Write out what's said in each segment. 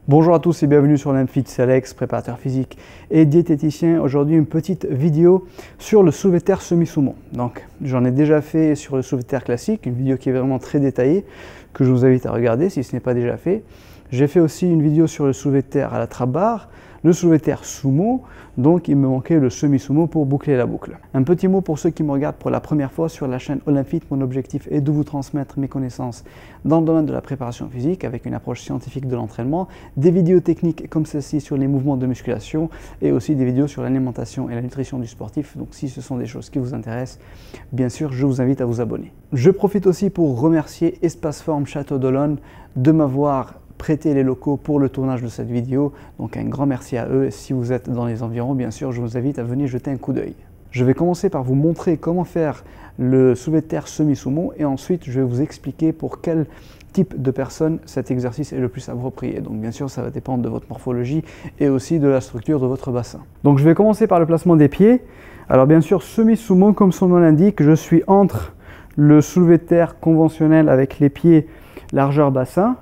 Bonjour à tous et bienvenue sur l'Amfit, c'est Alex, préparateur physique et diététicien. Aujourd'hui une petite vidéo sur le soulevé de terre semi-sumo. Donc j'en ai déjà fait sur le soulevé de terre classique, une vidéo qui est vraiment très détaillée, que je vous invite à regarder si ce n'est pas déjà fait. J'ai fait aussi une vidéo sur le soulevé de terre à la trap bar, le soulevé de terre sumo, donc il me manquait le semi-sumo pour boucler la boucle. Un petit mot pour ceux qui me regardent pour la première fois sur la chaîne Olymfit. Mon objectif est de vous transmettre mes connaissances dans le domaine de la préparation physique avec une approche scientifique de l'entraînement, des vidéos techniques comme celle-ci sur les mouvements de musculation et aussi des vidéos sur l'alimentation et la nutrition du sportif. Donc si ce sont des choses qui vous intéressent, bien sûr, je vous invite à vous abonner. Je profite aussi pour remercier Espace Forme Château d'Olonne de m'avoir prêter les locaux pour le tournage de cette vidéo, donc un grand merci à eux. Si vous êtes dans les environs, bien sûr, je vous invite à venir jeter un coup d'œil. Je vais commencer par vous montrer comment faire le soulevé de terre semi-sumo et ensuite je vais vous expliquer pour quel type de personne cet exercice est le plus approprié. Donc bien sûr, ça va dépendre de votre morphologie et aussi de la structure de votre bassin. Donc je vais commencer par le placement des pieds. Alors bien sûr, semi-sumo, comme son nom l'indique, je suis entre le soulevé de terre conventionnel avec les pieds largeur bassin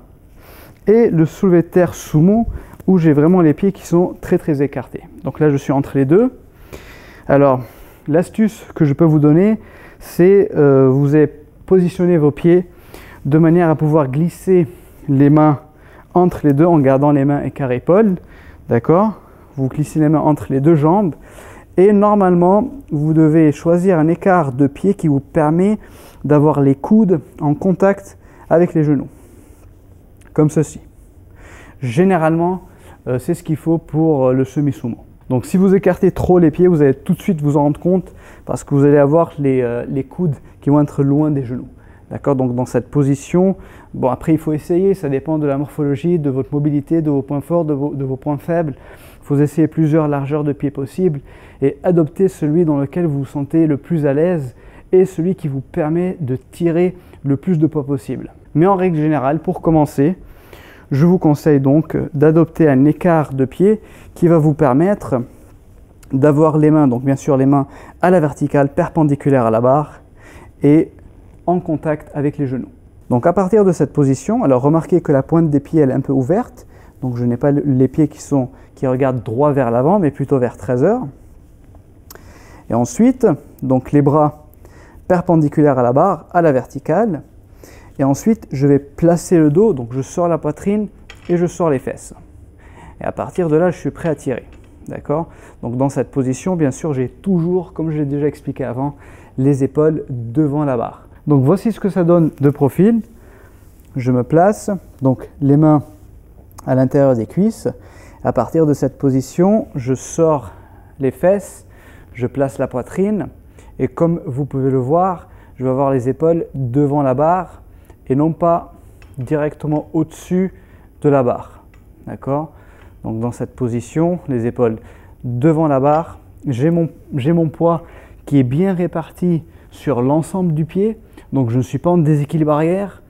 et le soulevé de terre sumo où j'ai vraiment les pieds qui sont très écartés. Donc là je suis entre les deux. Alors l'astuce que je peux vous donner, c'est vous allez positionner vos pieds de manière à pouvoir glisser les mains entre les deux en gardant les mains écart-épaules. D'accord? Vous glissez les mains entre les deux jambes et normalement vous devez choisir un écart de pied qui vous permet d'avoir les coudes en contact avec les genoux. Comme ceci. Généralement, c'est ce qu'il faut pour le semi-sumo. Donc si vous écartez trop les pieds, vous allez tout de suite vous en rendre compte parce que vous allez avoir les coudes qui vont être loin des genoux. D'accord? Donc dans cette position, bon après il faut essayer, ça dépend de la morphologie, de votre mobilité, de vos points forts, de vos points faibles. Il faut essayer plusieurs largeurs de pieds possibles et adopter celui dans lequel vous vous sentez le plus à l'aise et celui qui vous permet de tirer le plus de poids possible. Mais en règle générale, pour commencer, je vous conseille donc d'adopter un écart de pied qui va vous permettre d'avoir les mains, donc bien sûr les mains à la verticale, perpendiculaires à la barre et en contact avec les genoux. Donc à partir de cette position, alors remarquez que la pointe des pieds elle est un peu ouverte, donc je n'ai pas les pieds qui regardent droit vers l'avant, mais plutôt vers 13h. Et ensuite, donc les bras perpendiculaires à la barre, à la verticale. Et ensuite, je vais placer le dos, donc je sors la poitrine et je sors les fesses. Et à partir de là, je suis prêt à tirer. D'accord? Donc dans cette position, bien sûr, j'ai toujours, comme je l'ai déjà expliqué avant, les épaules devant la barre. Donc voici ce que ça donne de profil. Je me place, donc les mains à l'intérieur des cuisses. À partir de cette position, je sors les fesses, je place la poitrine. Et comme vous pouvez le voir, je vais avoir les épaules devant la barre et non pas directement au-dessus de la barre. D'accord? Donc dans cette position, les épaules devant la barre, j'ai mon poids qui est bien réparti sur l'ensemble du pied, donc je ne suis pas en déséquilibre arrière,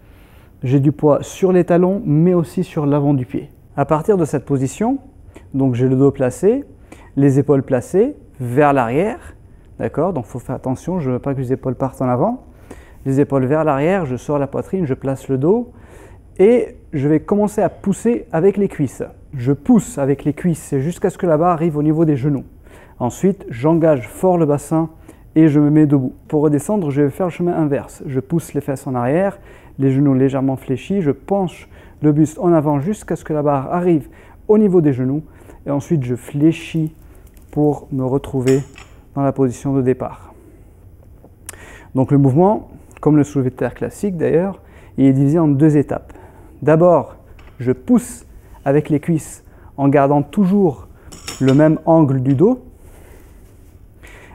j'ai du poids sur les talons mais aussi sur l'avant du pied. À partir de cette position, donc j'ai le dos placé, les épaules placées vers l'arrière, d'accord? Donc il faut faire attention, je ne veux pas que les épaules partent en avant. Les épaules vers l'arrière, je sors la poitrine, je place le dos et je vais commencer à pousser avec les cuisses. Je pousse avec les cuisses jusqu'à ce que la barre arrive au niveau des genoux. Ensuite, j'engage fort le bassin et je me mets debout. Pour redescendre, je vais faire le chemin inverse. Je pousse les fesses en arrière, les genoux légèrement fléchis, je penche le buste en avant jusqu'à ce que la barre arrive au niveau des genoux et ensuite je fléchis pour me retrouver dans la position de départ. Donc le mouvement, comme le soulevé de terre classique d'ailleurs, il est divisé en deux étapes. D'abord, je pousse avec les cuisses en gardant toujours le même angle du dos.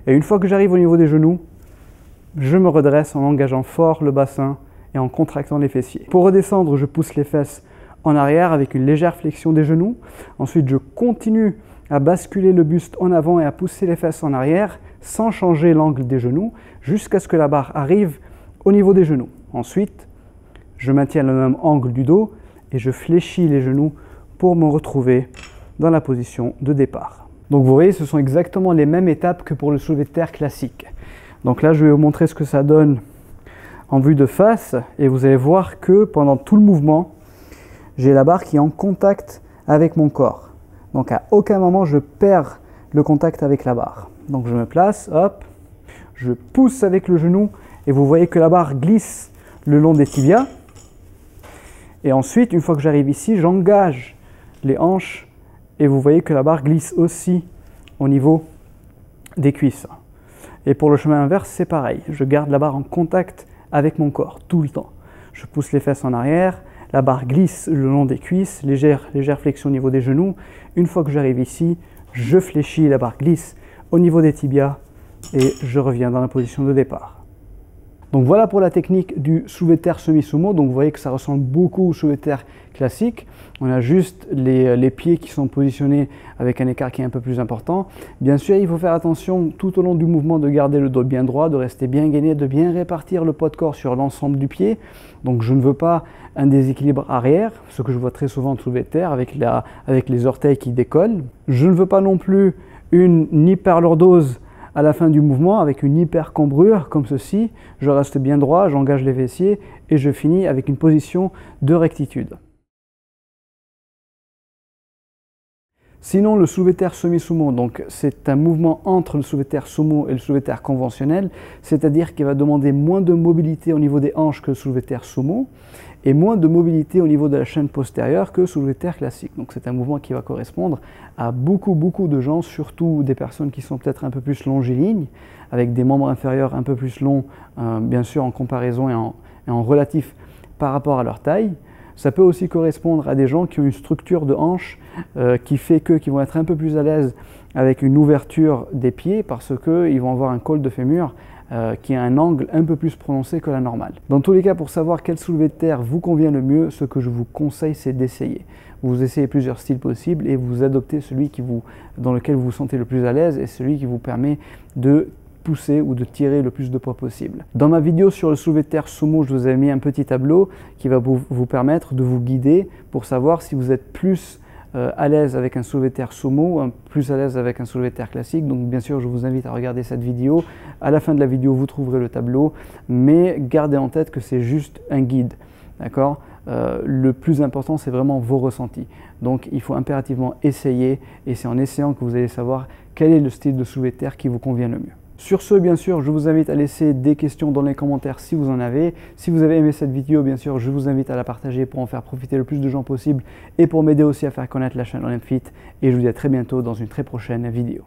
Et une fois que j'arrive au niveau des genoux, je me redresse en engageant fort le bassin et en contractant les fessiers. Pour redescendre, je pousse les fesses en arrière avec une légère flexion des genoux. Ensuite, je continue à basculer le buste en avant et à pousser les fesses en arrière sans changer l'angle des genoux jusqu'à ce que la barre arrive au niveau des genoux. Ensuite, je maintiens le même angle du dos et je fléchis les genoux pour me retrouver dans la position de départ. Donc vous voyez, ce sont exactement les mêmes étapes que pour le soulevé de terre classique. Donc là, je vais vous montrer ce que ça donne en vue de face et vous allez voir que pendant tout le mouvement, j'ai la barre qui est en contact avec mon corps. Donc à aucun moment je perds le contact avec la barre. Donc je me place, hop, je pousse avec le genou et vous voyez que la barre glisse le long des tibias. Et ensuite, une fois que j'arrive ici, j'engage les hanches et vous voyez que la barre glisse aussi au niveau des cuisses. Et pour le chemin inverse, c'est pareil. Je garde la barre en contact avec mon corps tout le temps. Je pousse les fesses en arrière, la barre glisse le long des cuisses, légère flexion au niveau des genoux. Une fois que j'arrive ici, je fléchis, la barre glisse au niveau des tibias et je reviens dans la position de départ. Donc voilà pour la technique du soulevé de terre semi-sumo. Donc vous voyez que ça ressemble beaucoup au soulevé de terre classique. On a juste les pieds qui sont positionnés avec un écart qui est un peu plus important. Bien sûr, il faut faire attention tout au long du mouvement de garder le dos bien droit, de rester bien gainé, de bien répartir le poids de corps sur l'ensemble du pied. Donc je ne veux pas un déséquilibre arrière, ce que je vois très souvent en soulevé de terre avec les orteils qui décollent. Je ne veux pas non plus une hyperlordose à la fin du mouvement avec une hyper cambrure comme ceci. Je reste bien droit, j'engage les fessiers et je finis avec une position de rectitude. Sinon, le soulevé de terre semi-sumo, donc c'est un mouvement entre le soulevé de terre sumo et le soulevé de terre conventionnel, c'est-à-dire qu'il va demander moins de mobilité au niveau des hanches que le soulevé de terre sumo et moins de mobilité au niveau de la chaîne postérieure que le soulevé de terre classique. Donc c'est un mouvement qui va correspondre à beaucoup de gens, surtout des personnes qui sont peut-être un peu plus longilignes, avec des membres inférieurs un peu plus longs, bien sûr en comparaison et en relatif par rapport à leur taille. Ça peut aussi correspondre à des gens qui ont une structure de hanche qui fait qu'ils vont être un peu plus à l'aise avec une ouverture des pieds parce qu'ils vont avoir un col de fémur qui a un angle un peu plus prononcé que la normale. Dans tous les cas, pour savoir quel soulevé de terre vous convient le mieux, ce que je vous conseille, c'est d'essayer. Vous essayez plusieurs styles possibles et vous adoptez celui dans lequel vous vous sentez le plus à l'aise et celui qui vous permet de pousser ou de tirer le plus de poids possible. Dans ma vidéo sur le soulevé de terre sumo, je vous ai mis un petit tableau qui va vous permettre de vous guider pour savoir si vous êtes plus à l'aise avec un soulevé de terre sumo, plus à l'aise avec un soulevé de terre classique. Donc bien sûr, je vous invite à regarder cette vidéo. À la fin de la vidéo, vous trouverez le tableau, mais gardez en tête que c'est juste un guide, d'accord ? Le plus important, c'est vraiment vos ressentis. Donc il faut impérativement essayer et c'est en essayant que vous allez savoir quel est le style de soulevé de terre qui vous convient le mieux. Sur ce, bien sûr, je vous invite à laisser des questions dans les commentaires si vous en avez. Si vous avez aimé cette vidéo, bien sûr, je vous invite à la partager pour en faire profiter le plus de gens possible et pour m'aider aussi à faire connaître la chaîne OlympeFit. Et je vous dis à très bientôt dans une très prochaine vidéo.